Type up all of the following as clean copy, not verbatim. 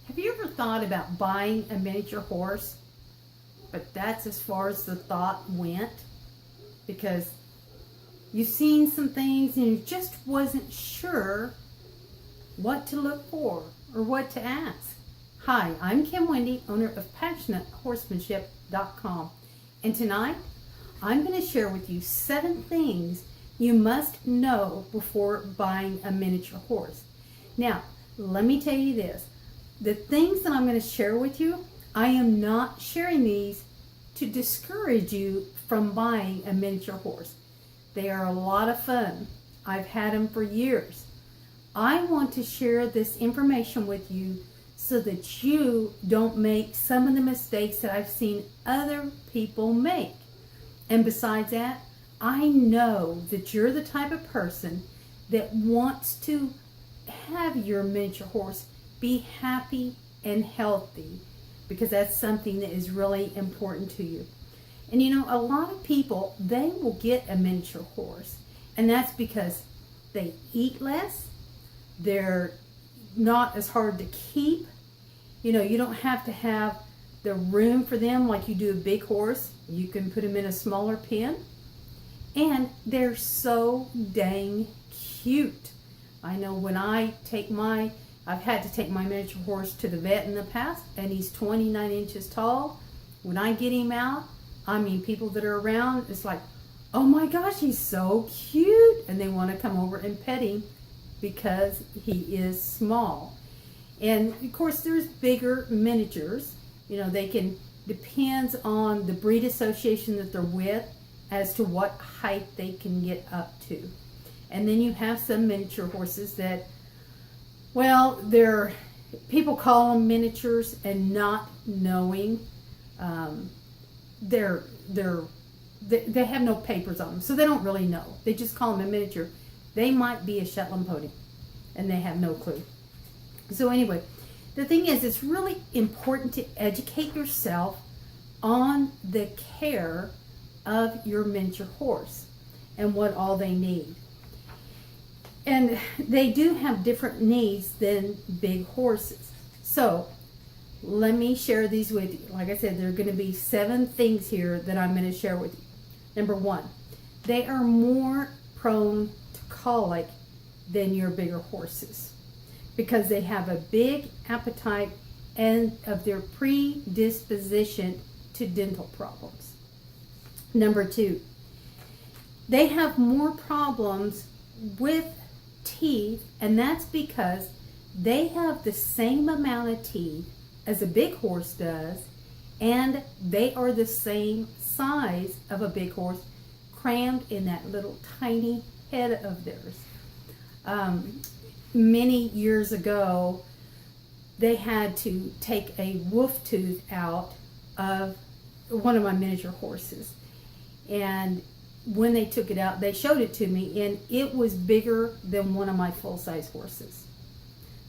Have you ever thought about buying a miniature horse? But that's as far as the thought went, because you've seen some things and you just wasn't sure what to look for or what to ask. Hi, I'm Kim Wendy, owner of PassionateHorsemanship.com, and tonight I'm going to share with you 7 things you must know before buying a miniature horse. Now, let me tell you this. The things that I'm going to share with you, I am not sharing these to discourage you from buying a miniature horse. They are a lot of fun. I've had them for years. I want to share this information with you so that you don't make some of the mistakes that I've seen other people make. And besides that, I know that you're the type of person that wants to have your miniature horse be happy and healthy, because that's something that is really important to you. And you know, a lot of people, they will get a miniature horse, and that's because they eat less, they're not as hard to keep. You know, you don't have to have the room for them like you do a big horse. You can put them in a smaller pen, and they're so dang cute. I know when I've had to take my miniature horse to the vet in the past, and he's 29 inches tall. When I get him out, I mean, people that are around, it's like, oh my gosh, he's so cute. And they want to come over and pet him because he is small. And of course, there's bigger miniatures. You know, depends on the breed association that they're with as to what height they can get up to. And then you have some miniature horses that, well, people call them miniatures and not knowing, they have no papers on them, so they don't really know. They just call them a miniature. They might be a Shetland pony, and they have no clue. So anyway, the thing is, it's really important to educate yourself on the care of your miniature horse and what all they need. And they do have different needs than big horses. So let me share these with you. Like I said, there are going to be 7 things here that I'm going to share with you. Number 1, they are more prone to colic than your bigger horses because they have a big appetite and of their predisposition to dental problems. Number 2, they have more problems with teeth, and that's because they have the same amount of teeth as a big horse does, and they are the same size of a big horse, crammed in that little tiny head of theirs. Many years ago, they had to take a wolf tooth out of one of my miniature horses, and when they took it out, they showed it to me, and it was bigger than one of my full-size horses.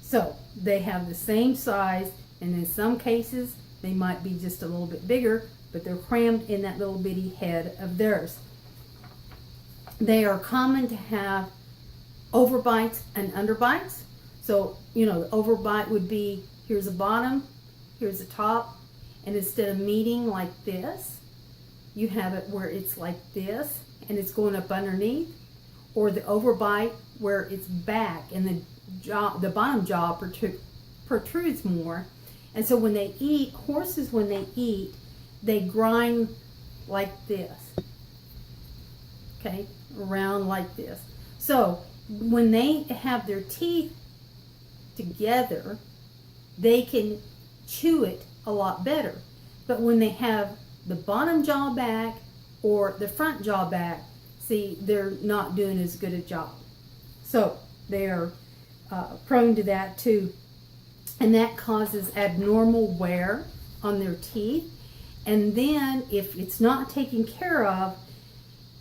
So they have the same size, and in some cases they might be just a little bit bigger, but they're crammed in that little bitty head of theirs. They are common to have overbites and underbites. So, you know, the overbite would be, here's a bottom, here's a top, and instead of meeting like this, you have it where it's like this and it's going up underneath, or the overbite where it's back and the bottom jaw protrudes more. And so when they eat, horses, when they eat, they grind like this, okay, around like this. So when they have their teeth together, they can chew it a lot better. But when they have the bottom jaw back or the front jaw back, see, they're not doing as good a job. So they are prone to that too. And that causes abnormal wear on their teeth. And then if it's not taken care of,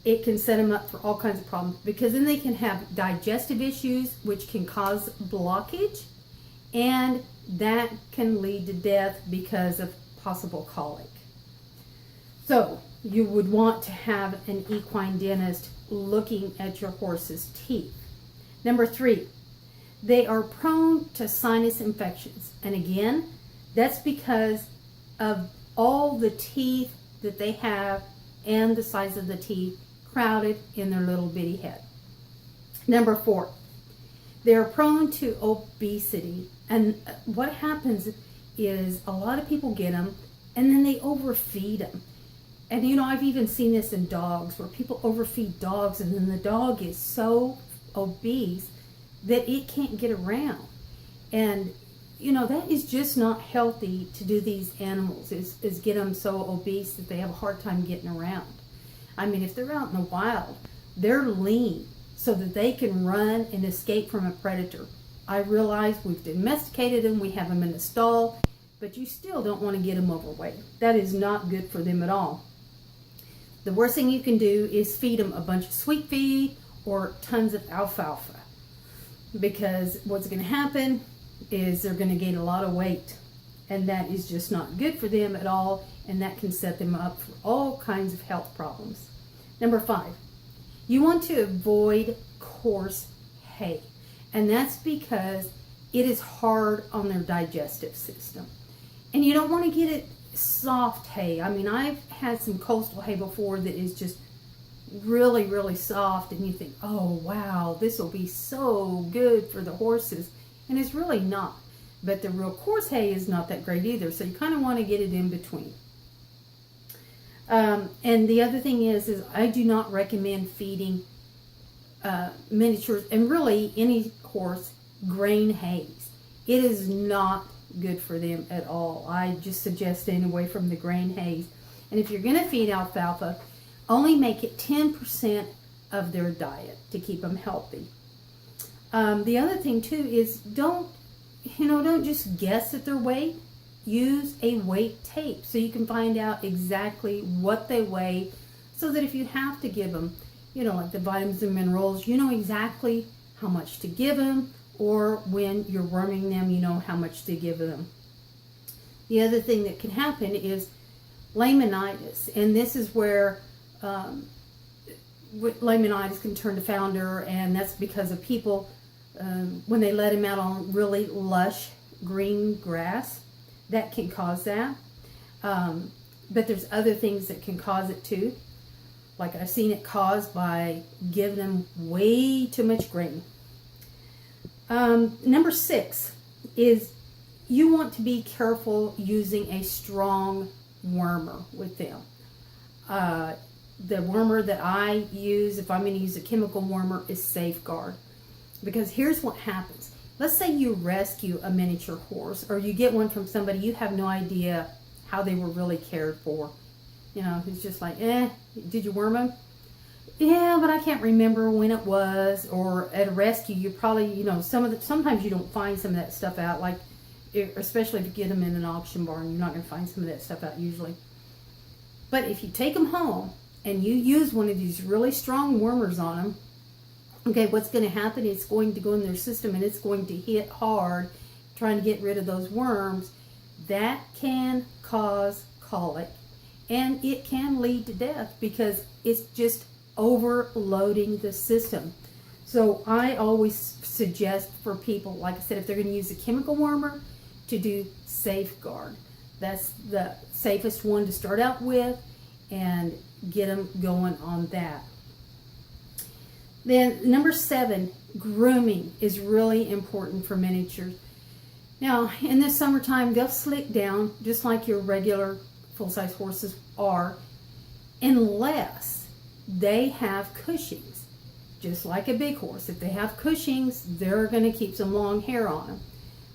it can set them up for all kinds of problems, because then they can have digestive issues, which can cause blockage, and that can lead to death because of possible colic. So you would want to have an equine dentist looking at your horse's teeth. Number 3, they are prone to sinus infections. And again, that's because of all the teeth that they have and the size of the teeth crowded in their little bitty head. Number 4, they're prone to obesity. And what happens is a lot of people get them and then they overfeed them. And you know, I've even seen this in dogs where people overfeed dogs and then the dog is so obese that it can't get around. And you know, that is just not healthy to do these animals, is get them so obese that they have a hard time getting around. I mean, if they're out in the wild, they're lean so that they can run and escape from a predator. I realize we've domesticated them, we have them in the stall, but you still don't want to get them overweight. That is not good for them at all. The worst thing you can do is feed them a bunch of sweet feed or tons of alfalfa, because what's going to happen is they're going to gain a lot of weight, and that is just not good for them at all, and that can set them up for all kinds of health problems. Number 5, you want to avoid coarse hay, and that's because it is hard on their digestive system, and you don't want to get it soft hay. I mean, I've had some coastal hay before that is just really, really soft, and you think, oh wow, this will be so good for the horses. And it's really not. But the real coarse hay is not that great either. So you kind of want to get it in between. And the other thing is I do not recommend feeding miniatures and really any horse grain hays. It is not good for them at all. I just suggest staying away from the grain hays. And if you're going to feed alfalfa, only make it 10% of their diet to keep them healthy. The other thing too is don't just guess at their weight. Use a weight tape so you can find out exactly what they weigh, so that if you have to give them, like the vitamins and minerals, you know exactly how much to give them, or when you're worming them, you know how much to give them. The other thing that can happen is laminitis, and this is where laminitis can turn to founder, and that's because of people when they let them out on really lush green grass, that can cause that. But there's other things that can cause it too. Like I've seen it caused by giving them way too much grain. Number 6 is you want to be careful using a strong wormer with them. The wormer that I use, if I'm going to use a chemical wormer, is Safeguard. Because here's what happens. Let's say you rescue a miniature horse, or you get one from somebody you have no idea how they were really cared for. Who's just like, did you worm him? Yeah, but I can't remember when it was. Or at a rescue, you probably, sometimes you don't find some of that stuff out, like, especially if you get them in an auction barn, you're not going to find some of that stuff out usually. But if you take them home and you use one of these really strong wormers on them, okay, what's going to happen? It's going to go in their system and it's going to hit hard trying to get rid of those worms. That can cause colic, and it can lead to death because it's just overloading the system. So I always suggest for people, like I said, if they're going to use a chemical wormer, to do Safeguard. That's the safest one to start out with, and get them going on that. Then number 7, grooming is really important for miniatures. Now, in the summertime, they'll slick down just like your regular full-size horses are, unless they have Cushings, just like a big horse. If they have Cushings, they're going to keep some long hair on them.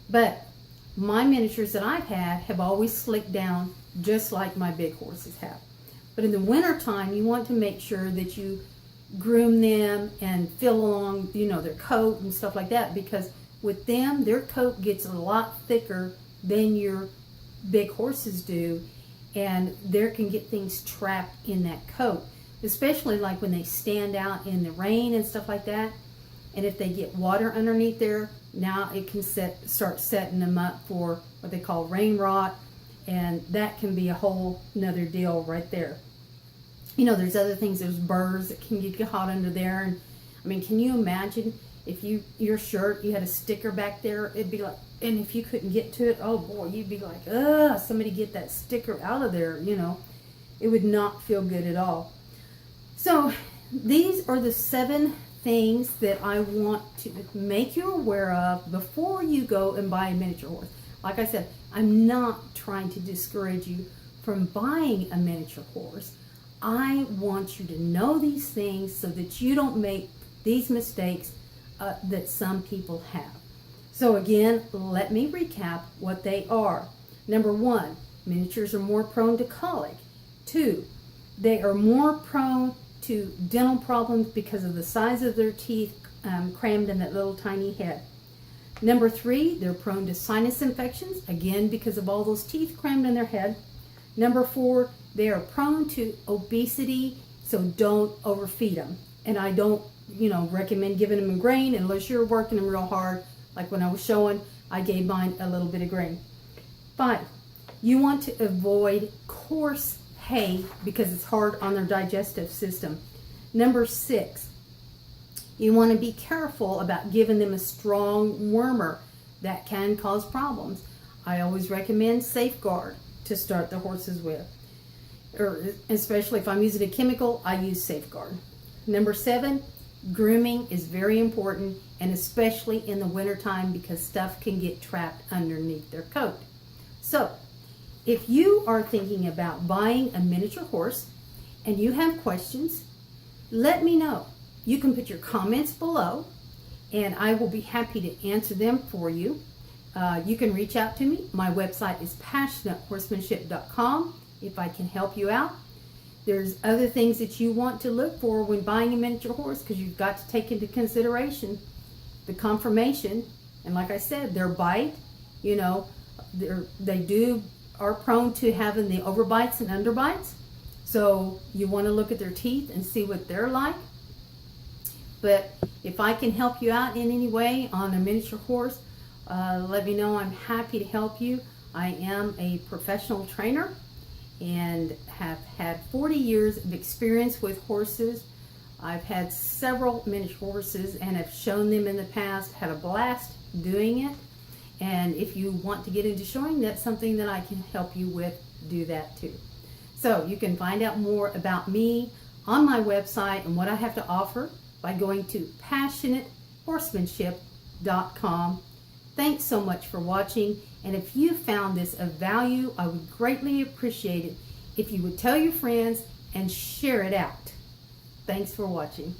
But my miniatures that I've had have always slicked down just like my big horses have. But in the wintertime, you want to make sure that you groom them and fill along, their coat and stuff like that, because with them, their coat gets a lot thicker than your big horses do, and there can get things trapped in that coat, especially like when they stand out in the rain and stuff like that. And if they get water underneath there, now it can start setting them up for what they call rain rot, and that can be a whole nother deal right there. There's other things, there's burrs that can get hot under there. And I mean, can you imagine If your shirt, you had a sticker back there, it'd be like, and if you couldn't get to it, oh boy, you'd be like, ugh, somebody get that sticker out of there, you know. It would not feel good at all. So these are the 7 things that I want to make you aware of before you go and buy a miniature horse. Like I said, I'm not trying to discourage you from buying a miniature horse. I want you to know these things so that you don't make these mistakes that some people have. So again, let me recap what they are. Number 1, miniatures are more prone to colic. 2, they are more prone to dental problems because of the size of their teeth crammed in that little tiny head. Number 3, they're prone to sinus infections, again because of all those teeth crammed in their head. Number 4, they are prone to obesity, so don't overfeed them. And I don't, recommend giving them a grain unless you're working them real hard. Like when I was showing, I gave mine a little bit of grain. 5, you want to avoid coarse hay because it's hard on their digestive system. Number 6, you want to be careful about giving them a strong wormer. That can cause problems. I always recommend Safeguard to start the horses with. Or especially if I'm using a chemical, I use Safeguard. Number 7, grooming is very important, and especially in the wintertime because stuff can get trapped underneath their coat. So, if you are thinking about buying a miniature horse and you have questions, let me know. You can put your comments below and I will be happy to answer them for you. You can reach out to me. My website is passionatehorsemanship.com if I can help you out. There's other things that you want to look for when buying a miniature horse because you've got to take into consideration the conformation. And like I said, their bite, they are prone to having the overbites and underbites. So you want to look at their teeth and see what they're like. But if I can help you out in any way on a miniature horse, let me know. I'm happy to help you. I am a professional trainer and have had 40 years of experience with horses. I've had several miniature horses and have shown them in the past, had a blast doing it. And if you want to get into showing, that's something that I can help you with, do that too. So you can find out more about me on my website and what I have to offer by going to passionatehorsemanship.com. Thanks so much for watching. And if you found this of value, I would greatly appreciate it if you would tell your friends and share it out. Thanks for watching.